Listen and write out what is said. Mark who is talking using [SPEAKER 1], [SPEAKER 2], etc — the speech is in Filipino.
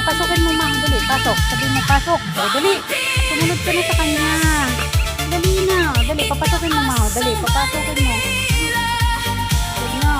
[SPEAKER 1] papasukin mo, ma. Dali, pasok. Sabi mo, pasok. O, dali. Sumunod ka na sa kanya. Dali na. Dali, papasukin mo, ma. Dali, papasukin mo. Huwag na,